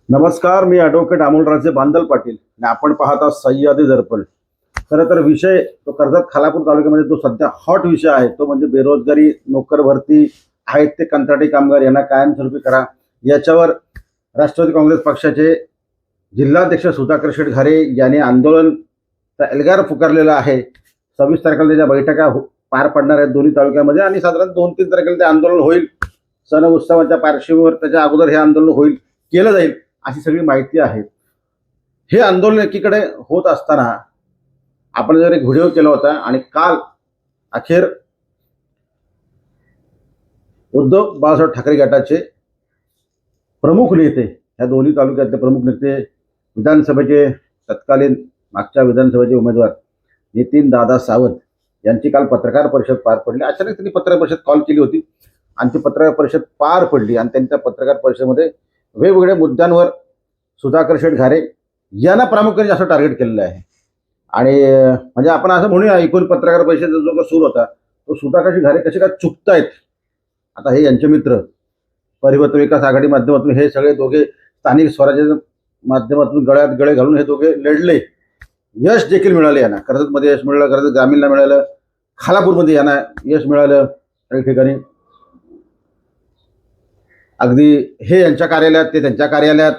नमस्कार, मी ॲडव्होकेट अमोलराजे बांदल पाटील आणि आपण पाहत आहात सह्याद्री दर्पण. खरं तर विषय तो कर्जत खालापूर तालुक्यामध्ये जो सध्या हॉट विषय आहे तो म्हणजे बेरोजगारी, नोकर भरती आहेत ते कंत्राटी कामगार यांना कायमस्वरूपी करा. याच्यावर राष्ट्रवादी काँग्रेस पक्षाचे जिल्हाध्यक्ष सुधाकर शेठ घारे यांनी आंदोलनचा एल्गार पुकारलेला आहे. 26 तारखेला त्याच्या बैठका पार पडणार आहेत दोन्ही तालुक्यामध्ये आणि साधारण 2-3 तारखेला ते आंदोलन होईल. सण उत्सवाच्या पार्श्वभूमीवर त्याच्या अगोदर हे आंदोलन होईल, केलं जाईल अशी सगळी माहिती आहे. हे आंदोलन एकीकडे होत असताना आपण जर एक व्हिडिओ केला होता आणि काल अखेर उद्धव बाळासाहेब ठाकरे गटाचे प्रमुख नेते, ह्या दोन्ही तालुक्यातले प्रमुख नेते, विधानसभेचे तत्कालीन मागच्या विधानसभेचे उमेदवार नितीन दादा सावंत यांची काल पत्रकार परिषद पार पडली. अचानक त्यांनी पत्रकार परिषद कॉल केली होती आणि ती पत्रकार परिषद पार पडली आणि त्यांच्या पत्रकार परिषदेमध्ये वेगवेगळ्या मुद्द्यांवर सुधाकर शेठ घारे यांना प्रामुख्याने जास्त टार्गेट केलेलं आहे. आणि म्हणजे आपण असं म्हणूया, एकूण पत्रकार परिषदेचा जो सूर होता तो सुधाकर शेठ घारे कसे काय चुकतायत. आता हे यांचे मित्र परिवर्तन विकास आघाडी माध्यमातून हे सगळे दोघे स्थानिक स्वराज्याच्या माध्यमातून गळ्यात गळे घालून हे दोघे लढले. यश देखील मिळाले यांना. कर्जतमध्ये यश मिळालं, कर्जत ग्रामीणला मिळालं, खालापूरमध्ये यांना यश मिळालं. काही ठिकाणी अगदी हे यांच्या कार्यालयात, ते त्यांच्या कार्यालयात,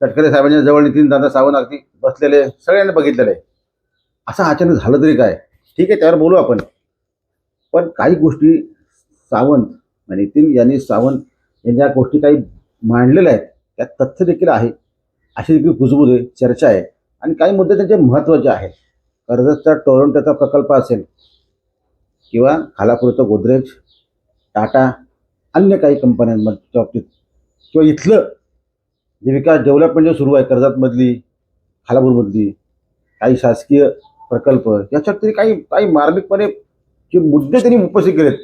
तटकरे साहेबांच्या जवळ नितीन दादा सावंत अगदी बसलेले, सगळ्यांना बघितलेलं आहे. असं अचानक झालं तरी काय, ठीक आहे, त्यावर बोलू आपण. पण काही गोष्टी सावंत, नितीन सावंत यांच्या गोष्टी काही मांडलेल्या आहेत, त्यात तथ्य देखील आहे, अशी देखील कुजबूज आहे, चर्चा आहे. आणि काही मुद्दे त्यांचे महत्त्वाचे आहेत. कर्जतचा टोरंटोचा प्रकल्प असेल किंवा खालापूरचा गोदरेज, टाटा, अन्य काही कंपन्यांच्या बाबतीत किंवा इथलं जे विकास डेव्हलपमेंट जे सुरू आहे कर्जतमधली, खालापूरमधली काही शासकीय प्रकल्प, याच्यात तरी काही काही मार्मिकपणे जे मुद्दे त्यांनी उपस्थित केलेत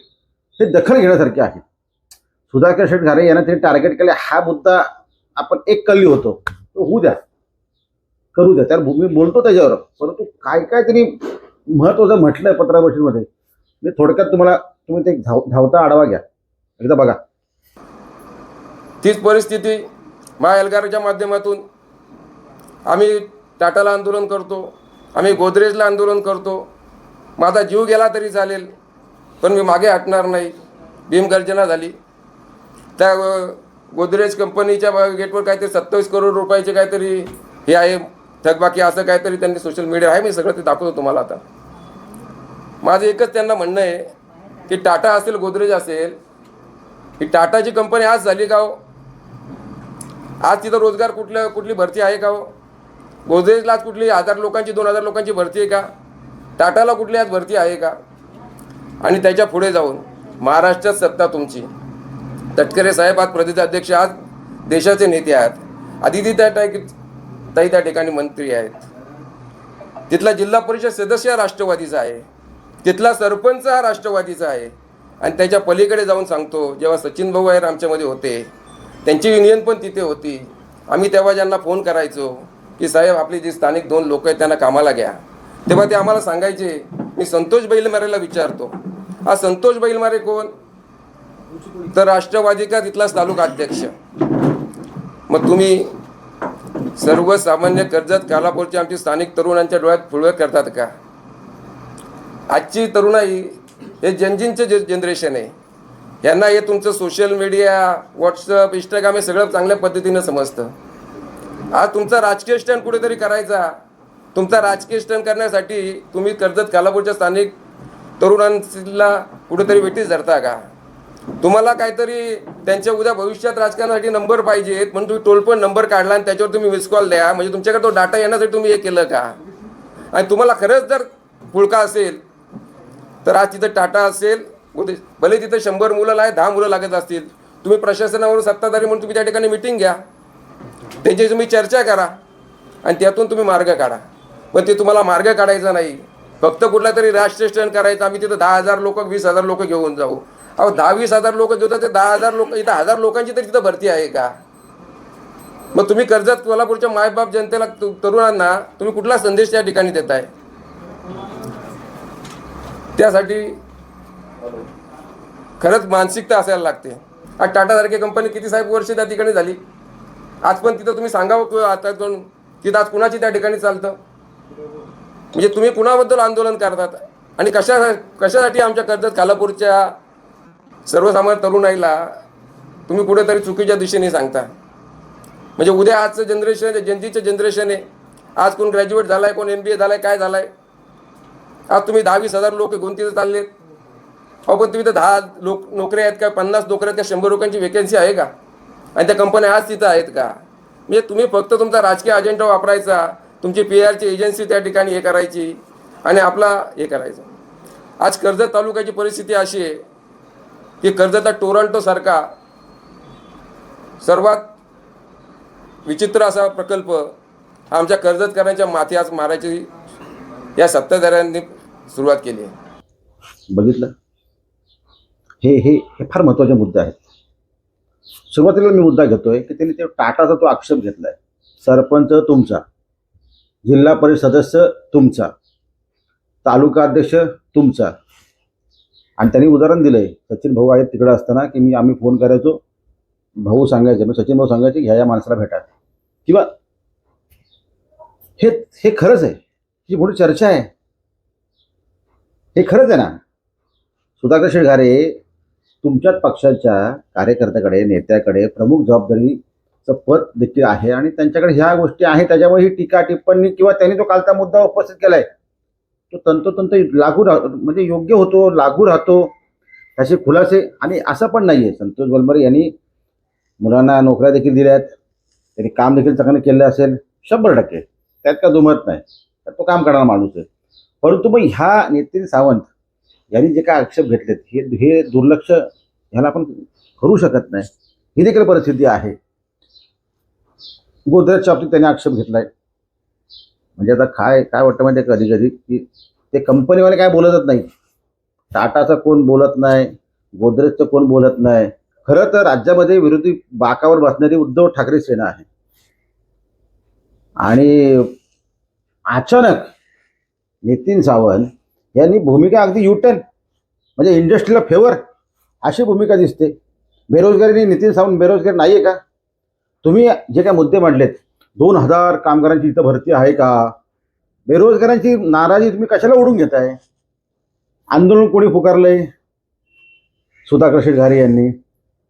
ते दखल घेण्यासारखे आहेत. सुधाकर शेठ घारे यांना त्यांनी टार्गेट केले. हा मुद्दा आपण एक कल्ली होतो, तो होऊ द्या, करू द्या, त्यावर मी बोलतो त्याच्यावर. परंतु काय काय त्यांनी महत्त्वाचं म्हटलंय पत्रकार परिषदेमध्ये, मी थोडक्यात तुम्ही ते धावता आढावा घ्या, एकदा बघा. तीच परिस्थिती महाएल्गारच्या माध्यमातून आम्ही टाटाला आंदोलन करतो, आम्ही गोदरेजला आंदोलन करतो. माझा जीव गेला तरी चालेल, पण मी मागे हटणार नाही. भीमगर्जना झाली. त्या गोदरेज कंपनीच्या गेटवर काहीतरी 27 करोड रुपयाचे काहीतरी हे आहे थकबाकी, असं काहीतरी त्यांनी सोशल मीडिया आहे, मी सगळं ते दाखवतो तुम्हाला. आता माझं एकच त्यांना म्हणणं आहे की टाटा असेल, गोदरेज असेल, ही टाटाची कंपनी आज झाली का हो? आज तिथं रोजगार कुठली भरती आहे का हो? गोदरेजला आज कुठली 1000 लोकांची, 2000 लोकांची भरती आहे का? टाटाला कुठली आज भरती आहे का? आणि त्याच्या पुढे जाऊन महाराष्ट्रात सत्ता तुमची. तटकरे साहेब आज प्रदेशाध्यक्ष, आज देशाचे नेते आहेत. आदिती ताई त्या ठिकाणी मंत्री आहेत. तिथला जिल्हा परिषद सदस्य राष्ट्रवादीचा आहे, तिथला सरपंच हा राष्ट्रवादीचा आहे. आणि त्याच्या पलीकडे जाऊन सांगतो, जेव्हा सचिन भाऊ आहेर आमच्यामध्ये होते, त्यांची युनियन पण तिथे होती. आम्ही तेव्हा ज्यांना फोन करायचो की साहेब आपली जी स्थानिक 2 लोक आहेत त्यांना कामाला घ्या, तेव्हा ते आम्हाला सांगायचे मी संतोष बैलमारेला विचारतो. हा संतोष बैलमारे कोण? तर राष्ट्रवादी का तिथलाच तालुका अध्यक्ष. मग तुम्ही सर्वसामान्य कर्जत खालापूरचे आमची स्थानिक तरुणांच्या डोळ्यात फुलवत करतात का? आजची तरुणाई हे जनजींचे जनरेशन आहे. यांना हे तुमचं सोशल मीडिया, व्हॉट्सअप, इंस्टाग्राम हे सगळं चांगल्या पद्धतीनं समजतं. आज तुमचा राजकीय स्टंट कुठेतरी करायचा. तुमचा राजकीय स्टंट करण्यासाठी तुम्ही कर्जत खालापूरच्या स्थानिक तरुणांना कुठेतरी वेठीस धरता का? तुम्हाला काहीतरी त्यांच्या उद्या भविष्यात राजकारणासाठी नंबर पाहिजेत म्हणून तुम्ही टोल पण नंबर काढला आणि त्याच्यावर तुम्ही मिस कॉल द्या, म्हणजे तुमच्याकडे तो डाटा येण्यासाठी तुम्ही हे केलं का? आणि तुम्हाला खरंच जर पुळका असेल तर आज तिथं टाटा असेल, भले तिथं 100 मुलं आहे, 10 मुलं लागत असतील, तुम्ही प्रशासनावरून सत्ताधारी म्हणून तुम्ही त्या ठिकाणी मिटिंग घ्या, त्यांची तुम्ही चर्चा करा आणि त्यातून तुम्ही मार्ग काढा. पण ते तुम्हाला मार्ग काढायचा नाही, फक्त कुठला तरी राष्ट्रीय स्टंट करायचा. आम्ही तिथं 10,000 लोक, 20,000 लोक घेऊन जाऊ. अहो 10-20,000 लोक घेतात, ते 10,000 लोक, इथं 1000 लोकांची तरी तिथं भरती आहे का? मग तुम्ही कर्जत कोल्हापूरच्या मायबाप जनतेला, तरुणांना तुम्ही कुठला संदेश त्या ठिकाणी देताय? त्यासाठी खरंच मानसिकता असायला लागते. आज टाटासारखी कंपनी किती साहेब वर्ष त्या ठिकाणी झाली, आज पण तिथं तुम्ही सांगावं किंवा आता कोण तिथं आज कुणाची त्या ठिकाणी चालतं? म्हणजे तुम्ही कुणाबद्दल आंदोलन करतात आणि कशासाठी आमच्या कर्जत खालापूरच्या सर्वसामान्य तरुणाईला तुम्ही कुठेतरी चुकीच्या दिशेने सांगता? म्हणजे उद्या आजचं जनरेशन जनजीचं जनरेशन आहे. आज कोण ग्रॅज्युएट झालाय, कोण MBA झालाय, काय झालाय. आज तुम्ही 10-20 हजार लोक घेऊन तिथे चाललेत. अहो पण तुम्ही तर 10 नोकऱ्या आहेत का, 50 नोकऱ्या आहेत का, 100 लोकांची वेकेन्सी आहे का? आणि त्या कंपन्या आज तिथं आहेत का? म्हणजे तुम्ही फक्त तुमचा राजकीय अजेंडा वापरायचा, तुमची PR ची एजन्सी त्या ठिकाणी हे करायची आणि आपला हे करायचं. आज कर्जत तालुक्याची परिस्थिती अशी आहे की कर्जतचा टोरंटोसारखा सर्वात विचित्र असा प्रकल्प आमच्या कर्जतकरांच्या माथी आज मारायची या सत्ताधाऱ्यांनी सुरुवात केली आहे. बघितलं, हे हे हे फार महत्त्वाचे मुद्दे आहेत. सुरुवातीला मी मुद्दा घेतोय की त्यांनी ते टाटाचा तो आक्षेप घेतलाय. सरपंच तुमचा, जिल्हा परिषद सदस्य तुमचा, तालुका अध्यक्ष तुमचा. आणि त्यांनी उदाहरण दिलंय, सचिन भाऊ आहेत तिकडे असताना की आम्ही फोन करायचो, भाऊ सांगायचे, मग सचिन भाऊ सांगायचे ह्या या माणसाला भेटा. किंवा हे हे खरंच आहे, ही मोठी चर्चा आहे, हे खरंच आहे ना. सुधाकर शेटघारे तुमच्याच पक्षाच्या कार्यकर्त्याकडे, नेत्याकडे प्रमुख जबाबदारीचं पद देखील आहे आणि त्यांच्याकडे ह्या गोष्टी आहेत. त्याच्यामुळे ही टीका टिप्पणी किंवा त्यांनी जो कालचा मुद्दा उपस्थित केलाय तो तंतोतंत लागू म्हणजे योग्य होतो, लागू राहतो. त्याचे खुलासे. आणि असं पण नाही आहे, संतोष बलमरे यांनी मुलांना नोकऱ्या देखील दिल्या आहेत, त्यांनी काम देखील चांगलं केलं असेल 100%, त्यात का दुमत नाही, तर तो काम करणारा माणूस आहे. परंतु मग ह्या नितीन सावंत यांनी जे काय आक्षेप घेतलेत हे दुर्लक्ष ह्याला आपण करू शकत नाही. ही देखील परिस्थिती आहे. गोदरेजच्या बाबतीत त्यांनी आक्षेप घेतलाय. म्हणजे आता काय वाटतं माहिती आहे कधी कधी की ते कंपनीवाले काय बोलतच नाही. टाटाचं कोण बोलत नाही, गोदरेजचं कोण बोलत नाही. खरं तर राज्यामध्ये विरोधी बाकावर बसणारी उद्धव ठाकरे सेना आहे. आणि अचानक नितीन सावंत यांनी भूमिका अगदी युटर्न, म्हणजे इंडस्ट्रीला फेवर अशी भूमिका दिसते. बेरोजगारी, नितीन सावंत बेरोजगार नाही आहे का? तुम्ही जे काय मुद्दे मांडलेत, 2000 कामगारांची इथं भरती आहे का? बेरोजगारांची नाराजी तुम्ही कशाला ओढून घेताय? आंदोलन कोणी पुकारलंय? सुधाकर शेटघारे यांनी.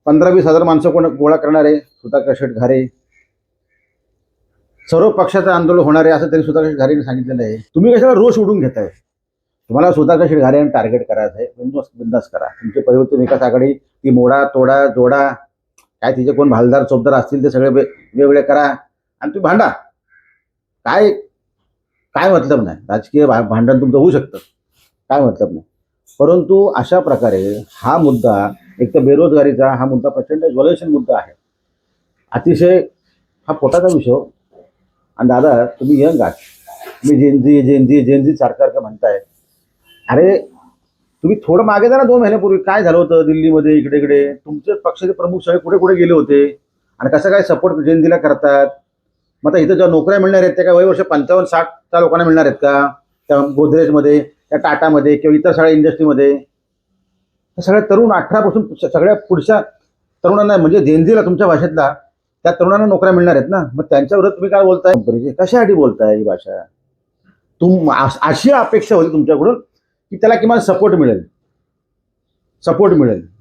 15-20 हजार माणसं कोण गोळा करणार आहे? सुधाकर शेटघारे. सर्व पक्षाचं आंदोलन होणार आहे असं तरी सुधाकर शेटघारेंनी सांगितलेलं आहे. तुम्ही कशाला रोष उडून घेताय? तुम्हाला सुधाकर शेटघारे यांनी टार्गेट करायचं आहे, बिंदास करा. तुमचे परिवर्तन विकास आघाडी ती मोडा, तोडा, जोडा, काय तिचे कोण भालदार चौकदार असतील ते सगळे वेगवेगळे करा आणि तुम्ही भांडा. काय मतलब नाही. राजकीय भांडण तुमचं होऊ शकतं, काय मतलब नाही. परंतु अशा प्रकारे हा मुद्दा, एक तर बेरोजगारीचा हा मुद्दा प्रचंड ज्वलनशील मुद्दा आहे, अतिशय हा पोटाचा विषय. आणि दादा तुम्ही यंग आहात, तुम्ही जेनजी सारखं म्हणताय. अरे तुम्ही थोडं मागे जा ना. 2 महिन्यापूर्वी काय झालं होतं दिल्लीमध्ये, इकडे तुमचे पक्षाचे प्रमुख सगळे कुठे गेले होते आणि कसं काय सपोर्ट जेनजीला करतात. मग आता इथं ज्या नोकऱ्या मिळणार आहेत त्या काय वर्ष 55-60च्या लोकांना मिळणार आहेत का? त्या गोदरेजमध्ये, त्या टाटामध्ये किंवा इतर सगळ्या इंडस्ट्रीमध्ये सगळ्या तरुण 18 पासून सगळ्या पुढच्या तरुणांना, म्हणजे जेनजीला तुमच्या भाषेतला त्या तरुणांना नोकऱ्या मिळणार आहेत ना. मग त्यांच्याविरोधात तुम्ही काय बोलताय? कशासाठी बोलताय ही भाषा? अशी अपेक्षा होती तुमच्याकडून की त्याला किमान सपोर्ट मिळेल.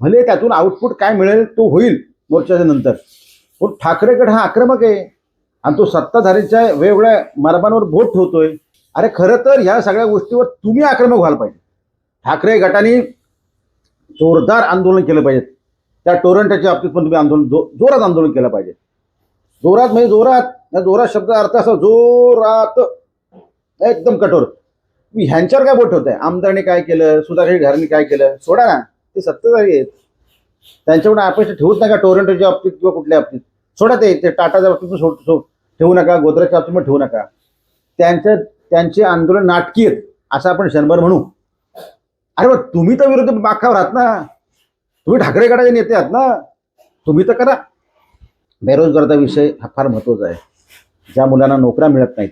भले त्यातून आउटपुट काय मिळेल तो होईल मोर्चाच्या नंतर. पण ठाकरे गट हा आक्रमक आहे आणि तो सत्ताधारीच्या वेगवेगळ्या मार्गांवर बोट ठेवतोय. अरे खरं तर ह्या सगळ्या गोष्टीवर तुम्ही आक्रमक व्हायला पाहिजे. ठाकरे गटाने जोरदार आंदोलन केलं पाहिजे. त्या टोरंटोच्या बाबतीत पण तुम्ही जोरात आंदोलन केलं पाहिजे. जोरात म्हणजे जोरात शब्द अर्थ असा जोरात, एकदम कठोर. मी ह्यांच्यावर काय बोट होत आहे? आमदारने काय केलं, सुधाकर घरांनी काय केलं? सोडा ना, ते सत्ताधारी आहेत, त्यांच्याकडून अपेक्षा ठेवूच नका. टोरंटोच्या बाबतीत किंवा कुठल्या बाबतीत सोडा. ते टाटाच्या बाबतीत ठेवू नका, गोदरेजच्या बाबतीत पण ठेवू नका. त्यांचे आंदोलन नाटकी आहेत असं आपण क्षणभर म्हणू. अरे मग तुम्ही तर विरोधी बाकावर आहात ना, तुम्ही ठाकरे गटाचे नेते आहात ना, तुम्ही तर करा. बेरोजगारचा विषय हा फार महत्त्वाचा आहे. ज्या मुलांना नोकऱ्या मिळत नाहीत,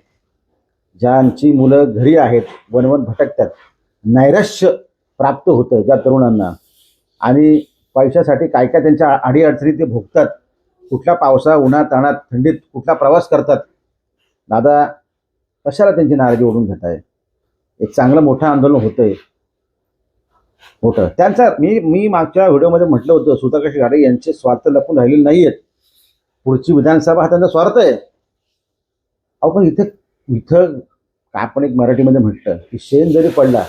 ज्यांची मुलं घरी आहेत, वनवन भटकतात, नैराश्य प्राप्त होतं ज्या तरुणांना, आणि पैशासाठी काय त्यांच्या अडीअडचणी ते भोगतात, कुठल्या पावसा उन्हात ताणात थंडीत कुठला प्रवास करतात. दादा कशाला त्यांची नाराजी ओढून घेत आहे. एक चांगलं मोठं आंदोलन होतंय मोठं त्यांचा. मी मागच्या व्हिडिओमध्ये म्हटलं होतं, सुधाकर घाटे यांचे स्वार्थ लपून राहिलेले नाही आहेत. पुढची विधानसभा हा त्यांचा स्वार्थ आहे. अहो पण इथे इथं आपण एक मराठीमध्ये म्हटलं की शेण जरी पडला,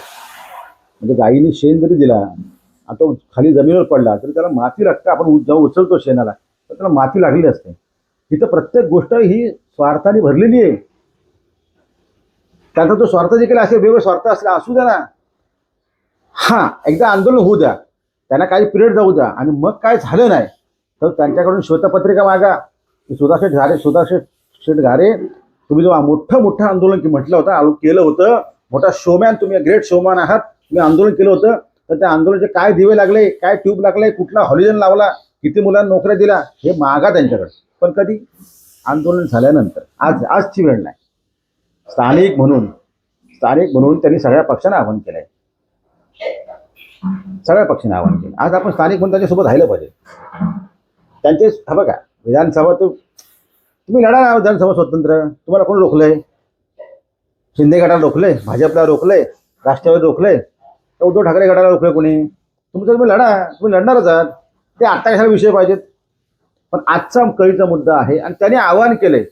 म्हणजे गाईने शेण जरी दिला आणि तो खाली जमिनीवर पडला तरी त्याला माती लागते. आपण जेव्हा उचलतो शेणाला तर त्याला माती लागलेली असते. तिथं प्रत्येक गोष्ट ही स्वार्थाने भरलेली आहे. त्यांचा तो स्वार्थ देखील असेल, वेगवेगळे स्वार्थ असले असू द्या ना. हां, एकदा आंदोलन होऊ द्या, त्यांना काही पिरियड जाऊ द्या, आणि मग काय झालं नाही तर त्यांच्याकडून श्वेतपत्रिका मागा की सुधाकर शेठ घारे तुम्ही जो मोठं आंदोलन की म्हटलं होतं, केलं होतं, मोठा शोमॅन तुम्ही, ग्रेट शोमॅन आहात, तुम्ही आंदोलन केलं होतं, तर त्या आंदोलनाचे काय दिवे लागले, काय ट्यूब लागले, कुठला हॉलिजन लावला, किती मुलांना नोकऱ्या दिल्या, हे मागा त्यांच्याकडे. पण कधी? आंदोलन झाल्यानंतर. आजची वेळ नाही. स्थानिक म्हणून त्यांनी सगळ्या पक्षांना आवाहन केलंय. सगळ्या पक्षांना आवाहन केलं. आज आपण स्थानिक म्हणून त्यांच्यासोबत राहिलं पाहिजे. त्यांचे हा बघा, विधानसभा तुम्ही लढा ना, विधानसभा स्वतंत्र. तुम्हाला कोण रोखलंय? शिंदे गटाला रोखलंय, भाजपला रोखलंय, राष्ट्रवादी रोखलंय, उद्धव ठाकरे गटाला रोखलंय कोणी? तुम्ही लढा, तुम्ही लढणारच आहात. ते आता कशाला विषय पाहिजेत. पण आजचा कळीचा मुद्दा आहे आणि त्याने आवाहन केलंय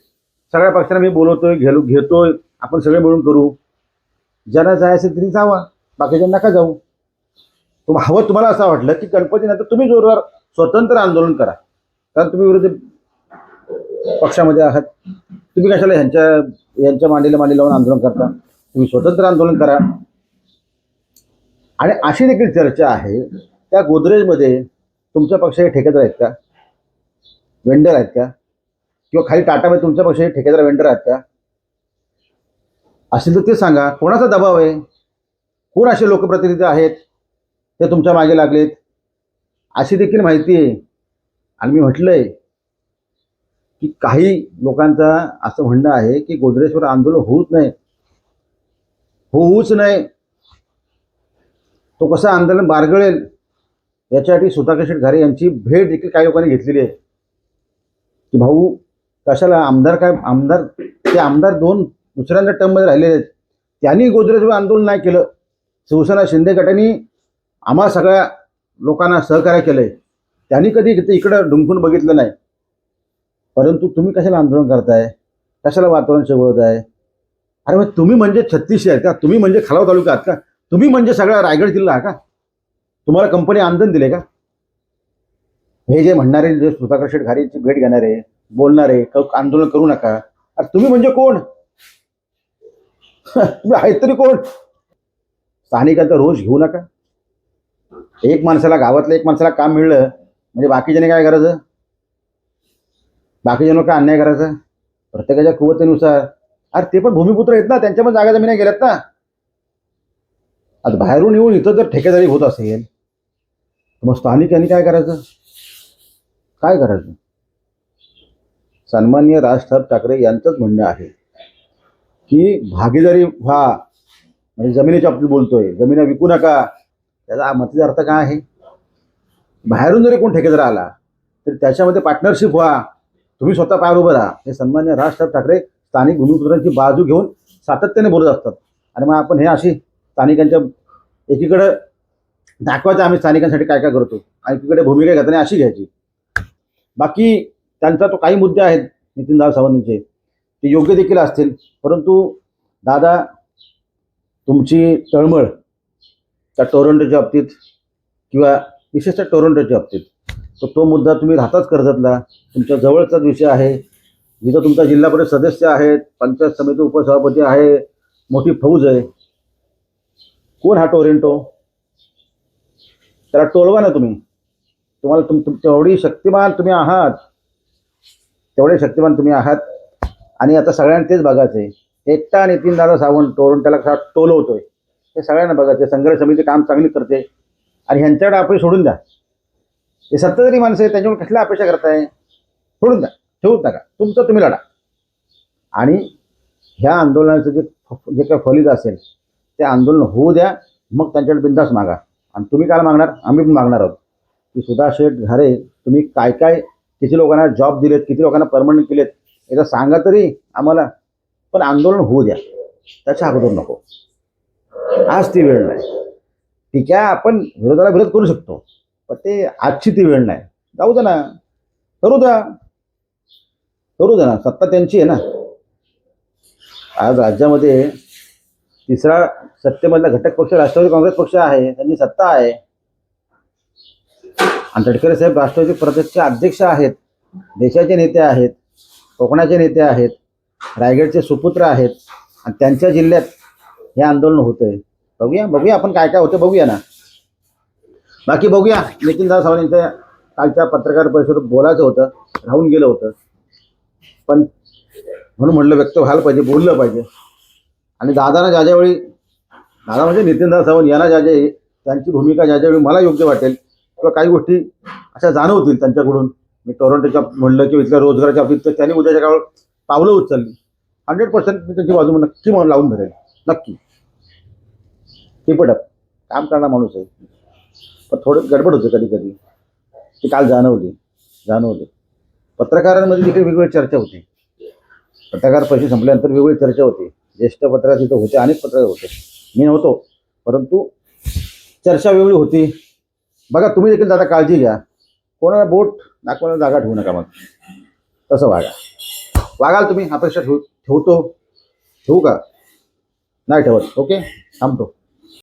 सगळ्या पक्षांना. मी बोलवतोय, घेतोय, आपण सगळे मिळून करू. ज्यांना जायचं तिने जावा, बाकीच्यांना नका जाऊ. तुम्हाला असं वाटलं की गणपतीनंतर तुम्ही जोरदार स्वतंत्र आंदोलन करा, कारण तुम्ही विरोधी पक्षामध्ये आहात. तुम्ही कशाला यांच्या मांडीला लावून आंदोलन करता? तुम्ही स्वतंत्र आंदोलन करा. आणि अशी देखील चर्चा आहे, त्या गोदरेजमध्ये तुमच्या पक्षाचे ठेकेदार आहेत का, वेंडर आहेत का? किंवा खाली टाटामध्ये तुमच्या पक्षाचे ठेकेदार वेंडर आहेत का? असेल तर ते सांगा. कोणाचा दबाव आहे? कोण असे लोकप्रतिनिधी आहेत ते तुमच्या मागे लागलेत? अशी देखील माहिती आहे. आणि मी म्हटलंय की काही लोकांचा असं म्हणणं आहे की गोदरेजवर आंदोलन होऊच नाही. तो कसं आंदोलन बारगळेल याच्यासाठी सुधाकर शेठ घारे यांची भेट देखील काही लोकांनी घेतलेली आहे. की भाऊ कशाला आमदार ते आमदार दुसऱ्यांदा टर्ममध्ये राहिलेले आहेत, त्यांनी गोदरेजवर आंदोलन नाही केलं. शिवसेना शिंदे गटाने आम्हा सगळ्या लोकांना सहकार्य केलंय, त्यांनी कधी इकडं डुंकून बघितलं नाही. परंतु तुम्ही कशाला आंदोलन करताय? कशाला वातावरण शिवळताय? अरे मग तुम्ही म्हणजे 36 आहेत का? तुम्ही म्हणजे खलाव तालुका आहात का? तुम्ही म्हणजे सगळा रायगड जिल्हा आहे का? तुम्हाला कंपनी आंदोलन दिले का? हे जे म्हणणारे, जे सुधाकर शेठ घारेची भेट घेणारे, बोलणारे, आंदोलन करू नका, अरे तुम्ही म्हणजे कोण? तुम्ही आहेत तरी कोण? स्थानिकांचा रोष घेऊ नका. गावातल्या एक माणसाला काम मिळलं म्हणजे बाकीच्याने काय करायचं? बाकीच्या काय अन्याय करायचा? प्रत्येकाच्या कुवतेनुसार. अरे ते पण भूमिपुत्र आहेत ना, त्यांच्या पण जागा जमिनी गेल्यात ना. आता बाहेरून येऊन इथं जर ठेकेदारी होत असेल मग स्थानिकांनी काय करायचं? सन्माननीय राज ठाकरे यांचंच म्हणणं आहे की भागीदारी व्हा. म्हणजे जमिनीच्या बाबतीत बोलतोय, जमिनी विकू नका. त्याचा मताचा अर्थ काय आहे? बाहेरून जरी कोण ठेकेदार आला तर त्याच्यामध्ये पार्टनरशिप व्हा, तुम्ही स्वतः पायावर उभं राहा. हे सन्माननीय राज ठाकरे स्थानिक भूमिपुत्रांची बाजू घेऊन सातत्याने बोलत असतात. आणि मग आपण हे अशी स्थानिकांच्या एकीकडे दाखवायचं आम्ही स्थानिकांसाठी काय काय करतो, आणि एकीकडे भूमिका घेताना अशी घ्यायची. बाकी त्यांचा तो काही मुद्दे आहेत नितीनदादा सावंतांचे, ते योग्य देखील असतील. परंतु दादा, तुमची तळमळ त्या टोरंटोच्या बाबतीत किंवा विशेषतः टोरंटोच्या बाबतीत, तो मुद्दा तुम्ही राहताच कर्जतला, तुमच्या जवळचाच विषय आहे. जिथं तुमचा जिल्हा परिषद सदस्य आहेत, पंचायत समिती उपसभापती आहे, मोठी फौज आहे. कोण हा टोरेंटो? त्याला टोलवा ना तुम्ही. तुम्हाला तेवढी शक्तिमान तुम्ही आहात, आणि आता सगळ्यांना तेच बघायचं आहे. एकटा नितीनदादा सावंत टोरंटोला कसा टोलवतोय हे सगळ्यांना बघायचं आहे. संघर्ष समिती काम चांगली करते आणि ह्यांच्याकडे आपण सोडून द्या. हे सत्ताधारी माणसं आहे, त्यांच्याकडून कसल्या अपेक्षा करताय? सोडून द्या, ठेवूच नका. तुमचं तुम्ही लढा. आणि ह्या आंदोलनाचं जे काय फलित असेल ते आंदोलन होऊ द्या. मग त्यांच्याकडे बिनधास्त मागा. आणि तुम्ही काय मागणार? आम्ही पण मागणार आहोत की सुधा शेठ घारे तुम्ही काय किती लोकांना जॉब दिलेत, किती लोकांना परमनंट केलेत, एकदा सांगा तरी आम्हाला. पण आंदोलन होऊ द्या, त्याच्या अगोदर नको. आज ती वेळ नाही. ठीक आहे, आपण विरोधाला विरोध करू शकतो, पण ते आजची ती वेळ नाही. जाऊ दे ना, करू द्या, करू द्या ना. सत्ता त्यांची आहे ना. आज राज्यामध्ये तिसरा सत्तेमधला घटक पक्ष राष्ट्रवादी काँग्रेस पक्ष आहे, त्यांची सत्ता आहे. आणि तटकरे साहेब राष्ट्रवादी प्रदेशचे अध्यक्ष आहेत, देशाचे नेते आहेत, कोकणाचे नेते आहेत, रायगडचे सुपुत्र आहेत. आणि त्यांच्या जिल्ह्यात हे आंदोलन होतंय. बघूया आपण काय काय होतं बघूया ना. बाकी बघूया. नितीनदादा सावंतांच्या कालच्या पत्रकार परिषदेत बोलायचं होतं, राहून गेलं होतं. पण म्हणून म्हटलं व्यक्त व्हायला पाहिजे, बोललं पाहिजे. आणि दादाला ज्यावेळी, दादा म्हणजे नितीनदादा सावंत यांना त्यांची भूमिका ज्यावेळी मला योग्य वाटेल किंवा काही गोष्टी अशा जाणवतील त्यांच्याकडून, मी टोरंटोच्या म्हणलं किंवा इथल्या रोजगाराच्या बाबतीत, तर त्यांनी उद्याच्या काळात पावलं उचलली 100% मी त्यांची बाजू नक्की म्हणून लावून धरेल. नक्की टिपटप काम करणारा माणूस आहे. पण थोडं गडबड होते कधी कधी, ती काल जाणवली. पत्रकारांमध्ये देखील वेगवेगळी चर्चा होती. पत्रकार पैसे संपल्यानंतर वेगवेगळी चर्चा होती. ज्येष्ठ पत्रकार तिथं होते, अनेक पत्रकार होते, मी नव्हतो, परंतु चर्चा वेगळी होती. बघा, तुम्ही देखील दादा काळजी घ्या. कोणाला बोट दाखवायला जागा ठेवू नका. मग तसं वागाल तुम्ही, अपेक्षा ठेवू का? नाही ठेवत. ओके, थांबतो.